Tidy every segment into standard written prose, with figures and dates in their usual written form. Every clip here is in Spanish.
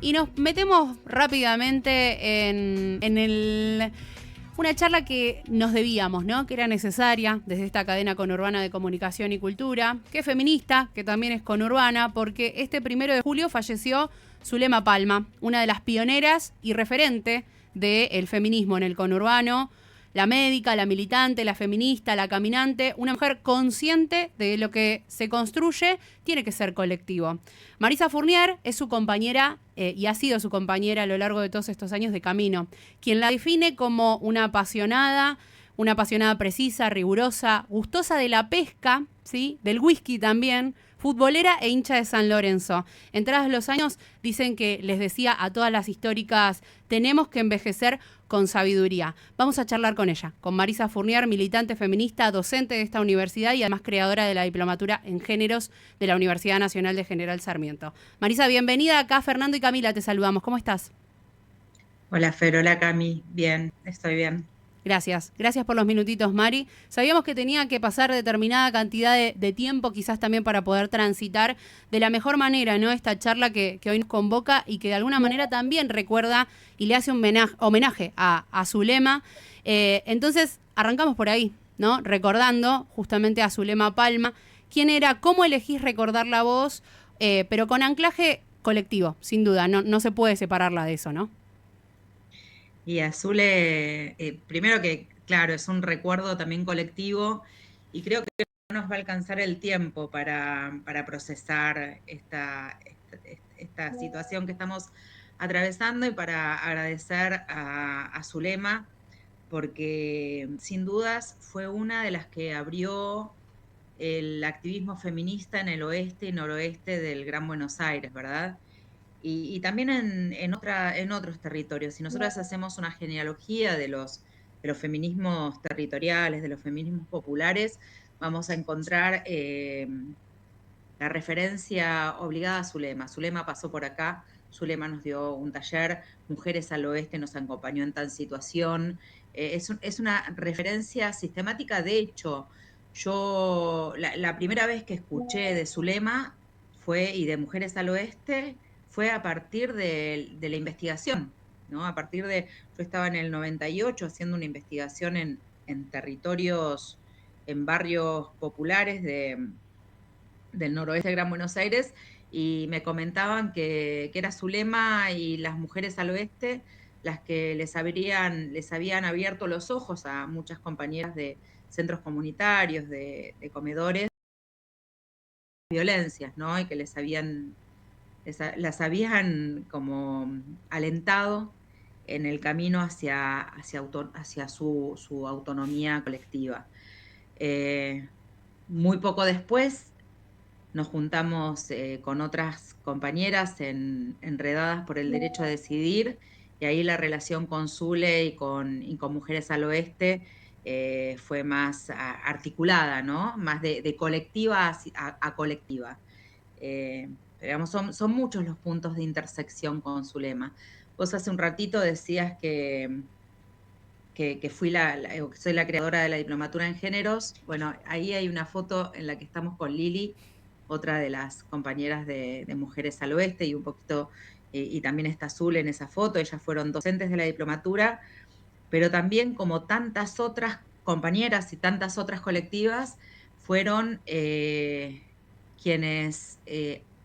Y nos metemos rápidamente una charla que nos debíamos, ¿no? Que era necesaria desde esta cadena conurbana de comunicación y cultura, que es feminista, que también es conurbana, porque este 1 de julio falleció Zulema Palma, una de las pioneras y referente del feminismo en el conurbano, la médica, la militante, la feminista, la caminante, una mujer consciente de lo que se construye tiene que ser colectivo. Marisa Fournier es su compañera y ha sido su compañera a lo largo de todos estos años de camino, quien la define como una apasionada precisa, rigurosa, gustosa de la pesca, ¿sí? Del whisky también, futbolera e hincha de San Lorenzo. Entrados los años, dicen que les decía a todas las históricas, tenemos que envejecer con sabiduría. Vamos a charlar con ella, con Marisa Fournier, militante feminista, docente de esta universidad y además creadora de la diplomatura en géneros de la Universidad Nacional de General Sarmiento. Marisa, bienvenida. Acá Fernando y Camila te saludamos. ¿Cómo estás? Hola Fer, hola Cami, bien, estoy bien. Gracias por los minutitos, Mari. Sabíamos que tenía que pasar determinada cantidad de tiempo, quizás también para poder transitar de la mejor manera, ¿no? Esta charla que hoy nos convoca y que de alguna manera también recuerda y le hace un homenaje a Zulema. Entonces, arrancamos por ahí, ¿no? Recordando justamente a Zulema Palma. ¿Quién era? ¿Cómo elegís recordarla vos? Pero con anclaje colectivo, sin duda. No se puede separarla de eso, ¿no? Y Azule, primero que, claro, es un recuerdo también colectivo y creo que no nos va a alcanzar el tiempo para procesar esta situación que estamos atravesando y para agradecer a Zulema, porque sin dudas fue una de las que abrió el activismo feminista en el oeste y noroeste del Gran Buenos Aires, ¿verdad? Y también en otros territorios. Si nosotros hacemos una genealogía de los feminismos territoriales, de los feminismos populares, vamos a encontrar la referencia obligada a Zulema. Zulema pasó por acá, Zulema nos dio un taller, Mujeres al Oeste nos acompañó en tal situación. Es una referencia sistemática. De hecho, la primera vez que escuché de Zulema fue, y de Mujeres al Oeste, fue a partir de la investigación, ¿no? A partir de, yo estaba en el 98 haciendo una investigación en territorios, en barrios populares del noroeste de Gran Buenos Aires, y me comentaban que era Zulema y las Mujeres al Oeste las que les habían abierto los ojos a muchas compañeras de centros comunitarios, de comedores, violencias, ¿no? Y que las habían como alentado en el camino hacia su autonomía colectiva. Muy poco después nos juntamos con otras compañeras enredadas por el derecho a decidir, y ahí la relación con Zule y con Mujeres al Oeste fue más articulada, ¿no? Más de colectiva a colectiva. Digamos, son muchos los puntos de intersección con Zulema. Vos hace un ratito decías que soy la creadora de la diplomatura en géneros. Bueno, ahí hay una foto en la que estamos con Lili, otra de las compañeras de Mujeres al Oeste, y un poquito, y también está Azul en esa foto. Ellas fueron docentes de la diplomatura, pero también, como tantas otras compañeras y tantas otras colectivas, fueron quienes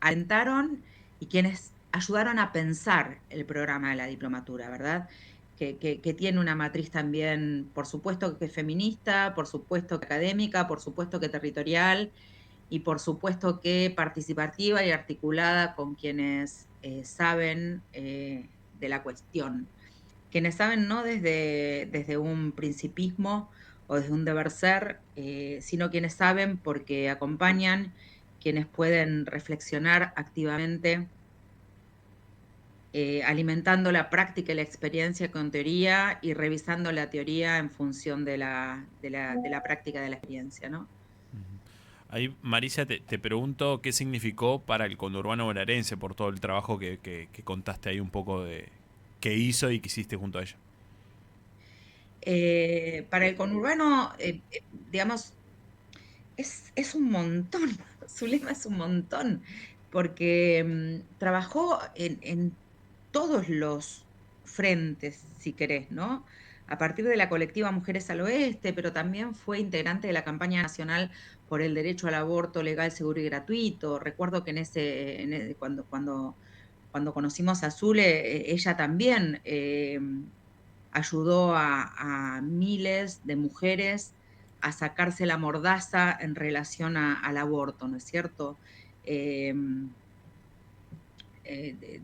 alentaron y quienes ayudaron a pensar el programa de la diplomatura, ¿verdad? Que tiene una matriz también, por supuesto que feminista, por supuesto que académica, por supuesto que territorial, y por supuesto que participativa y articulada con quienes saben de la cuestión. Quienes saben no desde un principismo o desde un deber ser, sino quienes saben porque acompañan, quienes pueden reflexionar activamente, alimentando la práctica y la experiencia con teoría y revisando la teoría en función de la práctica de la experiencia, ¿no? Ahí, Marisa, te pregunto qué significó para el conurbano bonaerense por todo el trabajo que contaste ahí un poco de qué hizo y qué hiciste junto a ella. Para el conurbano, digamos, es un montón, Zulema es un montón, porque trabajó en todos los frentes, si querés, ¿no? A partir de la colectiva Mujeres al Oeste, pero también fue integrante de la campaña nacional por el derecho al aborto legal, seguro y gratuito. Recuerdo que cuando conocimos a Zule, ella también ayudó a miles de mujeres a sacarse la mordaza en relación al aborto, ¿no es cierto? Eh, de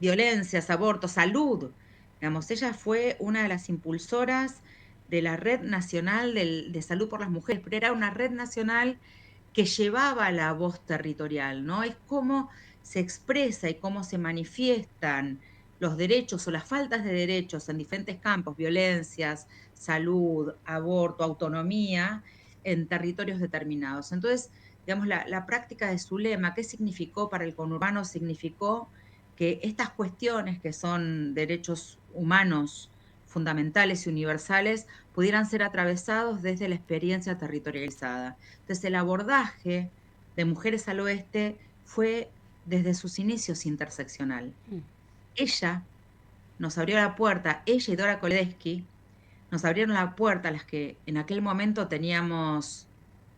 violencias, abortos, salud. Digamos, ella fue una de las impulsoras de la Red Nacional de Salud por las Mujeres, pero era una red nacional que llevaba la voz territorial, ¿no? Es cómo se expresa y cómo se manifiestan los derechos o las faltas de derechos en diferentes campos, violencias, salud, aborto, autonomía, en territorios determinados. Entonces, digamos, la práctica de Zulema, ¿qué significó para el conurbano? Significó que estas cuestiones que son derechos humanos fundamentales y universales pudieran ser atravesados desde la experiencia territorializada. Entonces, el abordaje de Mujeres al Oeste fue desde sus inicios interseccional. Ella nos abrió la puerta, ella y Dora Koledesky nos abrieron la puerta a las que en aquel momento teníamos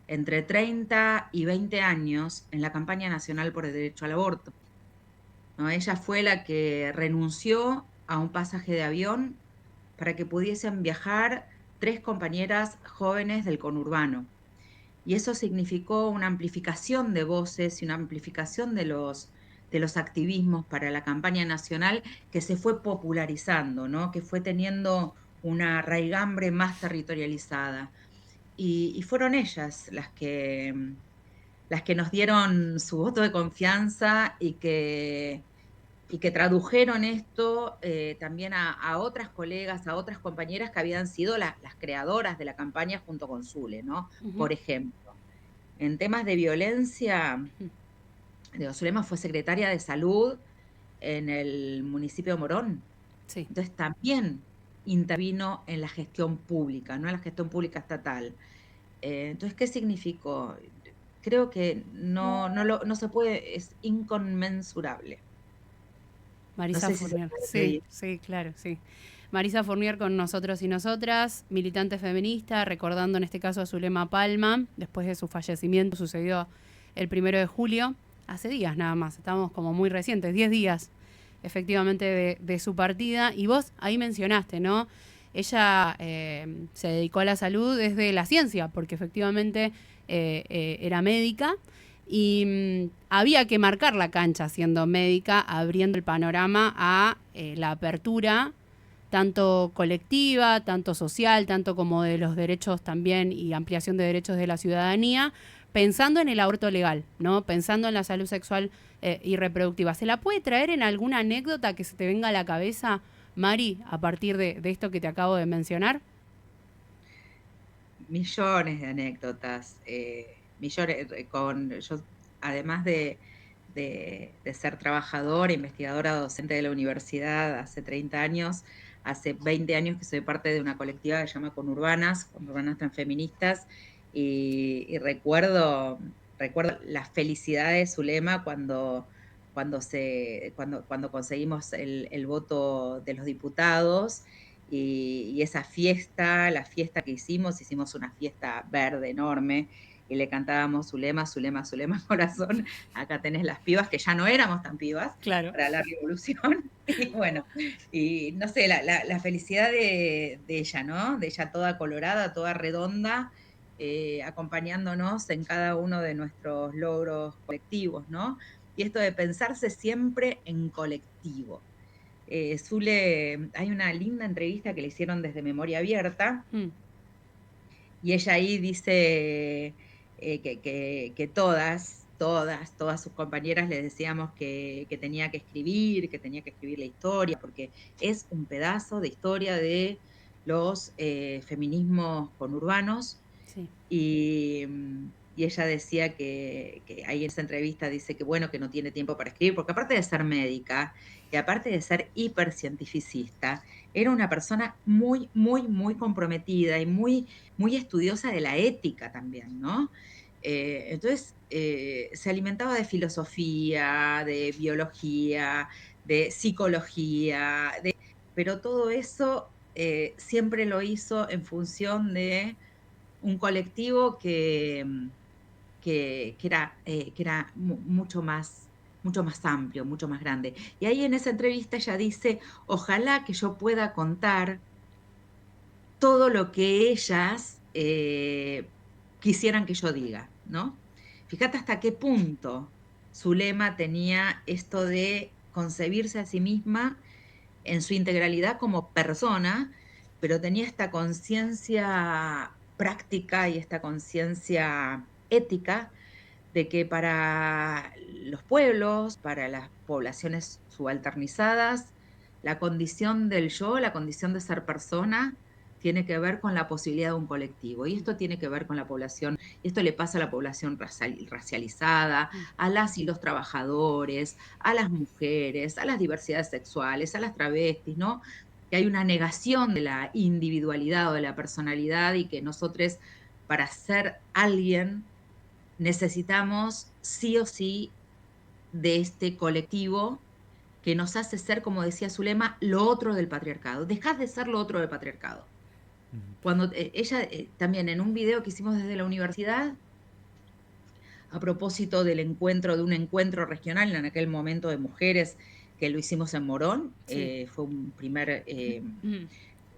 entre 30 y 20 años en la campaña nacional por el derecho al aborto, ¿no? Ella fue la que renunció a un pasaje de avión para que pudiesen viajar 3 compañeras jóvenes del conurbano. Y eso significó una amplificación de voces y una amplificación de los activismos para la campaña nacional que se fue popularizando, ¿no? Que fue teniendo una raigambre más territorializada. Y fueron ellas las que nos dieron su voto de confianza y que tradujeron esto también a otras colegas, a otras compañeras que habían sido las creadoras de la campaña junto con Zule, ¿no? Por ejemplo, en temas de violencia, Zulema fue secretaria de Salud en el municipio de Morón. Sí. Entonces también intervino en la gestión pública, no en la gestión pública estatal. Entonces, ¿qué significó? Creo que no se puede, es inconmensurable. Marisa No sé si se Fournier. puede Sí, medir. sí, claro, sí. Marisa Fournier con nosotros y nosotras, militante feminista, recordando en este caso a Zulema Palma, después de su fallecimiento, sucedió el 1 de julio, hace días nada más, estamos como muy recientes, 10 días efectivamente de su partida. Y vos ahí mencionaste, ¿no? Ella se dedicó a la salud desde la ciencia, porque efectivamente era médica. Y había que marcar la cancha siendo médica, abriendo el panorama a la apertura, tanto colectiva, tanto social, tanto como de los derechos también y ampliación de derechos de la ciudadanía, pensando en el aborto legal, ¿no? Pensando en la salud sexual y reproductiva. ¿Se la puede traer en alguna anécdota que se te venga a la cabeza, Mari, a partir de esto que te acabo de mencionar? Millones de anécdotas, millones, yo además de ser trabajadora, investigadora, docente de la universidad hace 30 años, hace 20 años que soy parte de una colectiva que se llama Conurbanas Transfeministas, y recuerdo la felicidad de Zulema cuando conseguimos el voto de los diputados. Y esa fiesta, la fiesta que hicimos una fiesta verde enorme, y le cantábamos Zulema, Zulema, Zulema, corazón, acá tenés las pibas, que ya no éramos tan pibas, Claro. para la revolución. Y bueno, y no sé, la felicidad de ella, ¿no? De ella toda colorada, toda redonda, acompañándonos en cada uno de nuestros logros colectivos, ¿no? Y esto de pensarse siempre en colectivo. Zule, hay una linda entrevista que le hicieron desde Memoria Abierta, y ella ahí dice que todas sus compañeras le decíamos que tenía que escribir la historia, porque es un pedazo de historia de los feminismos conurbanos. Sí. Y ella decía que ahí en esa entrevista dice que bueno, que no tiene tiempo para escribir, porque aparte de ser médica y aparte de ser hipercientificista, era una persona muy comprometida y muy estudiosa de la ética también, ¿no? Entonces, se alimentaba de filosofía, de biología, de psicología, pero todo eso siempre lo hizo en función de un colectivo que era mucho más amplio, mucho más grande. Y ahí en esa entrevista ella dice, ojalá que yo pueda contar todo lo que ellas quisieran que yo diga, ¿no? Fíjate hasta qué punto Zulema tenía esto de concebirse a sí misma en su integralidad como persona, pero tenía esta conciencia práctica y esta conciencia ética de que para los pueblos, para las poblaciones subalternizadas, la condición del yo, la condición de ser persona, tiene que ver con la posibilidad de un colectivo. Y esto tiene que ver con la población, y esto le pasa a la población racializada, a las y los trabajadores, a las mujeres, a las diversidades sexuales, a las travestis, ¿no? Que hay una negación de la individualidad o de la personalidad y que nosotros, para ser alguien, necesitamos sí o sí de este colectivo que nos hace ser, como decía Zulema, lo otro del patriarcado. Dejás de ser lo otro del patriarcado. Cuando ella también en un video que hicimos desde la universidad, a propósito del encuentro, de un encuentro regional en aquel momento de mujeres, que lo hicimos en Morón, Sí. fue un primer, Mm.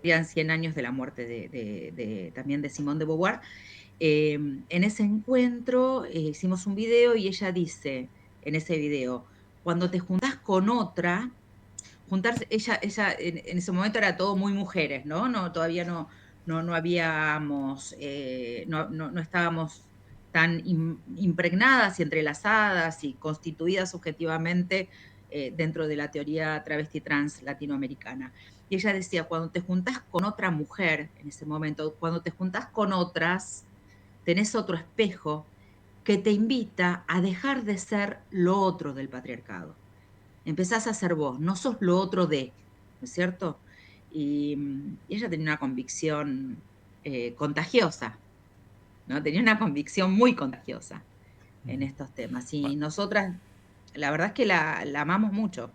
eran 100 años de la muerte también de Simone de Beauvoir. En ese encuentro hicimos un video y ella dice en ese video, cuando te juntás con otra, juntarse, ella en ese momento era todo muy mujeres, ¿no? Todavía no habíamos, no estábamos tan impregnadas y entrelazadas y constituidas subjetivamente dentro de la teoría travesti trans latinoamericana. Y ella decía, cuando te juntás con otra mujer, en ese momento, cuando te juntás con otras, tenés otro espejo que te invita a dejar de ser lo otro del patriarcado. Empezás a ser vos, no sos lo otro de, ¿no es cierto? Y ella tenía una convicción contagiosa, ¿no? Tenía una convicción muy contagiosa en estos temas. Y nosotras, la verdad es que la amamos mucho.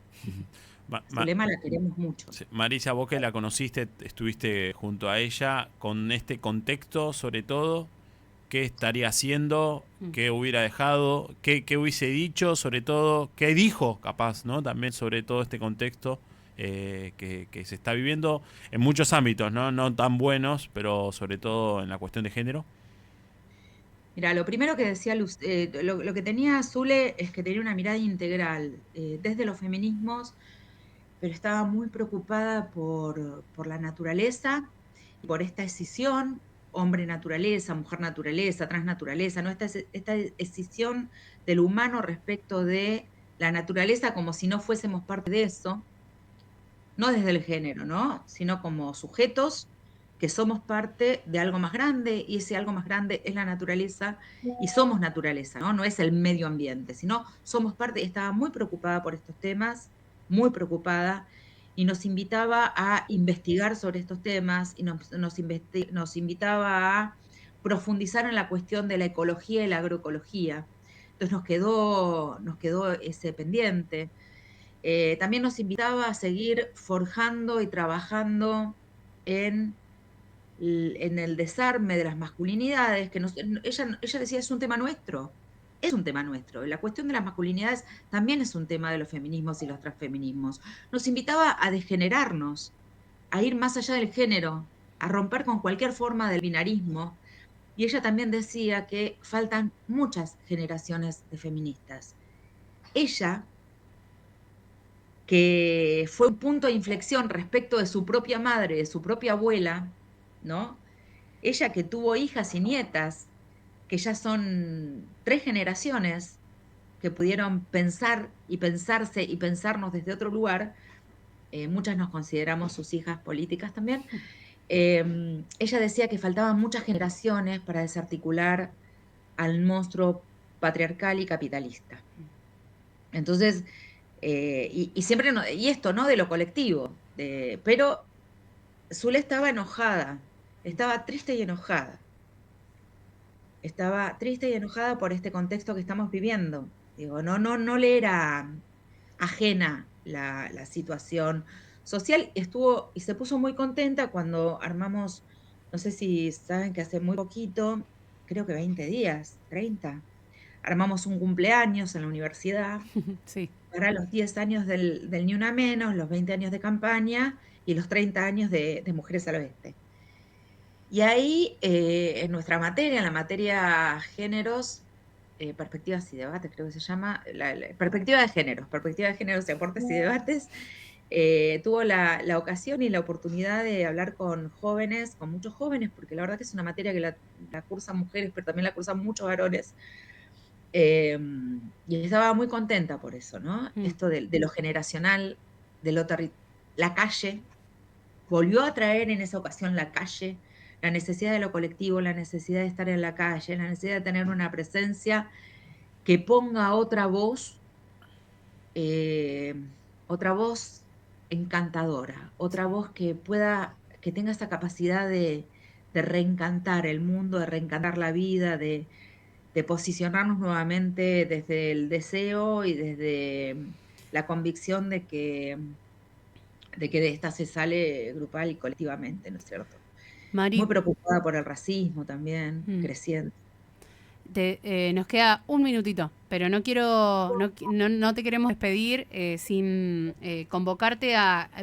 Ma- ma- Zulema la queremos mucho. sí, Marisa, vos que la conociste, estuviste junto a ella, con este contexto sobre todo, ¿qué estaría haciendo? ¿Qué hubiera dejado? ¿Qué hubiese dicho? Sobre todo, ¿qué dijo capaz, ¿no? También sobre todo este contexto que se está viviendo en muchos ámbitos, ¿no? No tan buenos, pero sobre todo en la cuestión de género. Mira, lo primero que decía lo que tenía Zule es que tenía una mirada integral desde los feminismos, pero estaba muy preocupada por la naturaleza y por esta escisión, hombre-naturaleza, mujer-naturaleza, transnaturaleza, ¿no? Esta escisión del humano respecto de la naturaleza como si no fuésemos parte de eso, no desde el género, ¿no? Sino como sujetos que somos parte de algo más grande y ese algo más grande es la naturaleza y somos naturaleza, ¿no? No es el medio ambiente, sino somos parte. Estaba muy preocupada por estos temas, muy preocupada y nos invitaba a investigar sobre estos temas y nos invitaba a profundizar en la cuestión de la ecología y la agroecología. Entonces nos quedó ese pendiente. También nos invitaba a seguir forjando y trabajando en, en el desarme de las masculinidades, ella decía, es un tema nuestro, es un tema nuestro. La cuestión de las masculinidades también es un tema de los feminismos y los transfeminismos. Nos invitaba a degenerarnos, a ir más allá del género, a romper con cualquier forma del binarismo. Y ella también decía que faltan muchas generaciones de feministas. Ella, que fue un punto de inflexión respecto de su propia madre, de su propia abuela, ¿no? Ella que tuvo hijas y nietas, que ya son 3 generaciones que pudieron pensar y pensarse y pensarnos desde otro lugar, muchas nos consideramos sus hijas políticas también, ella decía que faltaban muchas generaciones para desarticular al monstruo patriarcal y capitalista. Entonces, y siempre, y esto, ¿no? De lo colectivo, pero Zule estaba enojada, estaba triste y enojada. estaba triste y enojada por este contexto que estamos viviendo. Digo, no le era ajena la situación social. Estuvo y se puso muy contenta cuando armamos, no sé si saben que hace muy poquito, creo que 20 días, 30, armamos un cumpleaños en la universidad Sí. para los 10 años del Ni Una Menos, los 20 años de campaña y los 30 años de Mujeres al Oeste. Y ahí, en nuestra materia, en la materia géneros, perspectivas y debates, creo que se llama, perspectiva de géneros y aportes y debates, tuvo la ocasión y la oportunidad de hablar con jóvenes, con muchos jóvenes, porque la verdad que es una materia que la cursan mujeres, pero también la cursan muchos varones. Y estaba muy contenta por eso, ¿no? Mm. Esto de lo generacional, de la calle, volvió a traer en esa ocasión la calle, la necesidad de lo colectivo, la necesidad de estar en la calle, la necesidad de tener una presencia que ponga eh, otra voz encantadora, otra voz que que tenga esa capacidad de reencantar el mundo, de reencantar la vida, de posicionarnos nuevamente desde el deseo y desde la convicción de que de esta se sale grupal y colectivamente, ¿no es cierto? Muy Mari, preocupada por el racismo también, mm, creciente. nos queda un minutito, pero no quiero, no te queremos despedir sin convocarte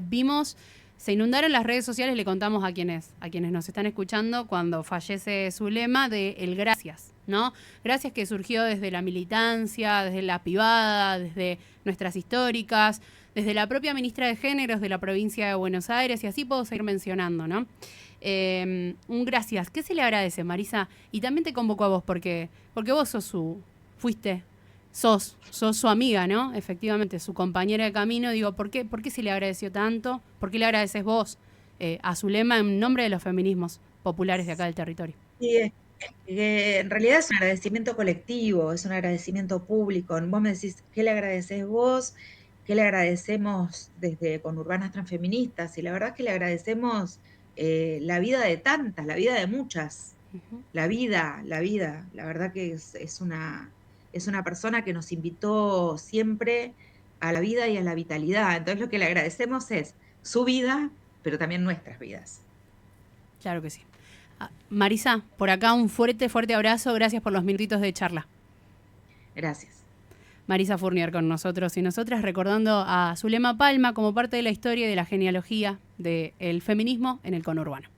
vimos, se inundaron las redes sociales, le contamos a quienes nos están escuchando cuando fallece Zulema de el gracias, ¿no? Gracias que surgió desde la militancia, desde la pibada, desde nuestras históricas, desde la propia ministra de Géneros de la provincia de Buenos Aires, y así puedo seguir mencionando, ¿no? Un gracias. ¿Qué se le agradece, Marisa? Y también te convoco a vos porque vos sos su amiga, ¿no? Efectivamente, su compañera de camino. Digo, ¿por qué se le agradeció tanto? ¿Por qué le agradeces vos a Zulema en nombre de los feminismos populares de acá del territorio? Sí, que en realidad es un agradecimiento colectivo, es un agradecimiento público. Vos me decís, ¿qué le agradeces vos? ¿Qué le agradecemos desde Conurbanas Transfeministas? Y la verdad es que le agradecemos la vida de tantas, la vida de muchas, Uh-huh. la vida. La verdad que es una persona que nos invitó siempre a la vida y a la vitalidad. Entonces lo que le agradecemos es su vida, pero también nuestras vidas. Claro que sí. Marisa, por acá un fuerte, fuerte abrazo. Gracias por los minutitos de charla. Gracias. Marisa Fournier con nosotros y nosotras recordando a Zulema Palma como parte de la historia y de la genealogía del feminismo en el conurbano.